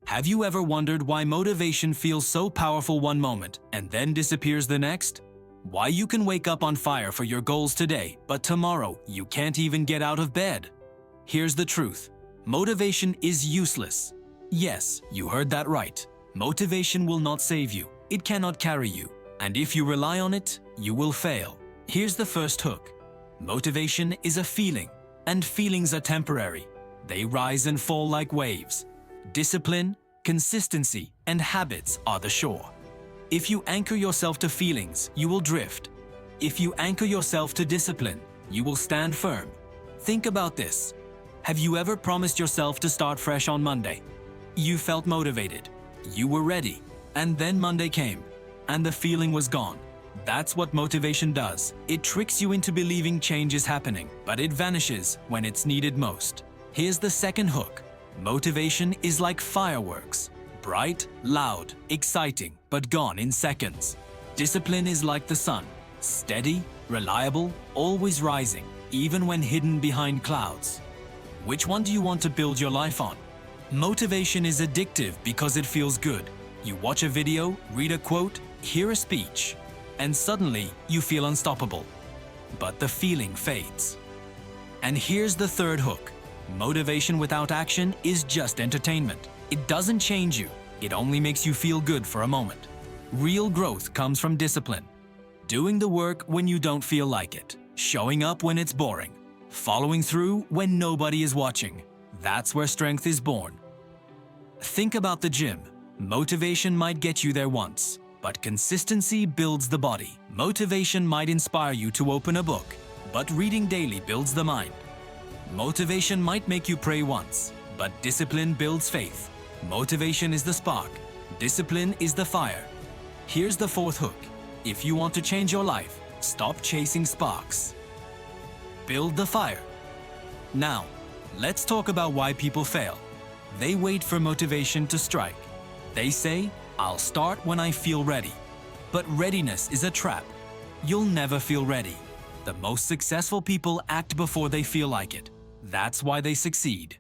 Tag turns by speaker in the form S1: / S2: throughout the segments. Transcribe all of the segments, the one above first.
S1: Have you ever wondered why motivation feels so powerful one moment and then disappears the next? Why you can wake up on fire for your goals today, but tomorrow you can't even get out of bed? Here's the truth. Motivation is useless. Yes, you heard that right. Motivation will not save you. It cannot carry you. And if you rely on it, you will fail. Here's the first hook. Motivation is a feeling, and feelings are temporary. They rise and fall like waves. Discipline, consistency, and habits are the shore. If you anchor yourself to feelings, you will drift. If you anchor yourself to discipline, you will stand firm. Think about this. Have you ever promised yourself to start fresh on Monday? You felt motivated. You were ready. And then Monday came, and the feeling was gone. That's what motivation does. It tricks you into believing change is happening, but it vanishes when it's needed most. Here's the second hook. Motivation is like fireworks. Bright, loud, exciting, but gone in seconds. Discipline is like the sun. Steady, reliable, always rising, even when hidden behind clouds. Which one do you want to build your life on? Motivation is addictive because it feels good. You watch a video, read a quote, hear a speech, and suddenly you feel unstoppable. But the feeling fades. And here's the third hook. Motivation without action is just entertainment. It doesn't change you. It only makes you feel good for a moment. Real growth comes from discipline. Doing the work when you don't feel like it. Showing up when it's boring. Following through when nobody is watching. That's where strength is born. Think about the gym. Motivation might get you there once, but consistency builds the body. Motivation might inspire you to open a book, but reading daily builds the mind. Motivation might make you pray once, but discipline builds faith. Motivation is the spark. Discipline is the fire. Here's the fourth hook. If you want to change your life, stop chasing sparks. Build the fire. Now, let's talk about why people fail. They wait for motivation to strike. They say, I'll start when I feel ready. But readiness is a trap. You'll never feel ready. The most successful people act before they feel like it. That's why they succeed.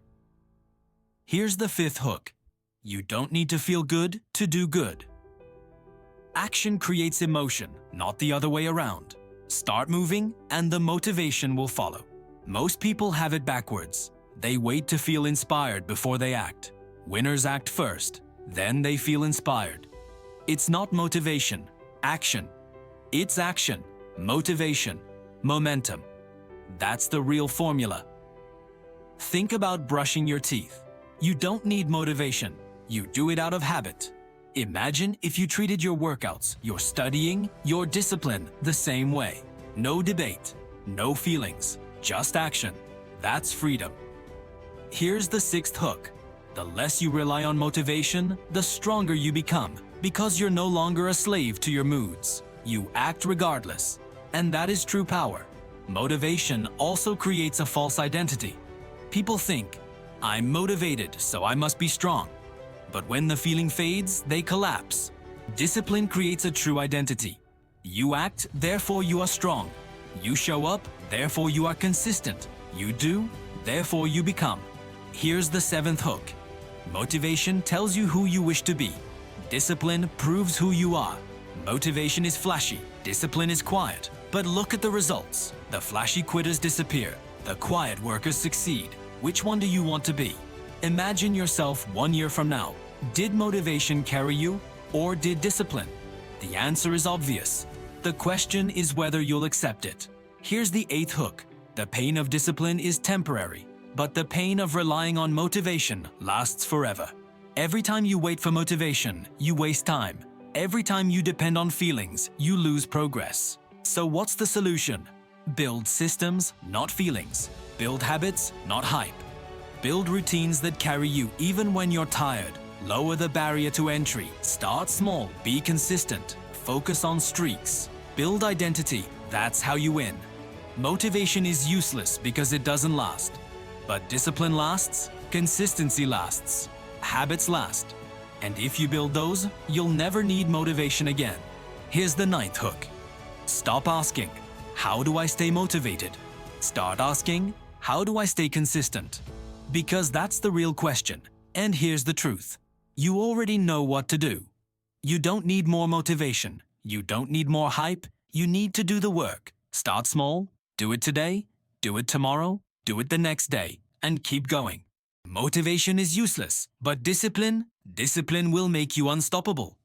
S1: Here's the fifth hook. You don't need to feel good to do good. Action creates emotion, not the other way around. Start moving and the motivation will follow. Most people have it backwards. They wait to feel inspired before they act. Winners act first, then they feel inspired. It's not motivation, action. It's action, motivation, momentum. That's the real formula. Think about brushing your teeth. You don't need motivation. You do it out of habit. Imagine if you treated your workouts, your studying, your discipline the same way. No debate, no feelings, just action. That's freedom. Here's the sixth hook. The less you rely on motivation, the stronger you become, because you're no longer a slave to your moods. You act regardless, and that is true power. Motivation also creates a false identity. People think, I'm motivated, so I must be strong. But when the feeling fades, they collapse. Discipline creates a true identity. You act, therefore you are strong. You show up, therefore you are consistent. You do, therefore you become. Here's the seventh hook. Motivation tells you who you wish to be. Discipline proves who you are. Motivation is flashy, discipline is quiet. But look at the results. The flashy quitters disappear. The quiet workers succeed. Which one do you want to be? Imagine yourself 1 year from now. Did motivation carry you, or did discipline? The answer is obvious. The question is whether you'll accept it. Here's the eighth hook. The pain of discipline is temporary, but the pain of relying on motivation lasts forever. Every time you wait for motivation, you waste time. Every time you depend on feelings, you lose progress. So what's the solution? Build systems, not feelings. Build habits, not hype. Build routines that carry you even when you're tired. Lower the barrier to entry. Start small, be consistent. Focus on streaks. Build identity, that's how you win. Motivation is useless because it doesn't last. But discipline lasts, consistency lasts, habits last. And if you build those, you'll never need motivation again. Here's the ninth hook. Stop asking, how do I stay motivated? Start asking, how do I stay consistent? Because that's the real question. And here's the truth. You already know what to do. You don't need more motivation. You don't need more hype. You need to do the work. Start small, do it today, do it tomorrow, do it the next day, and keep going. Motivation is useless, but discipline will make you unstoppable.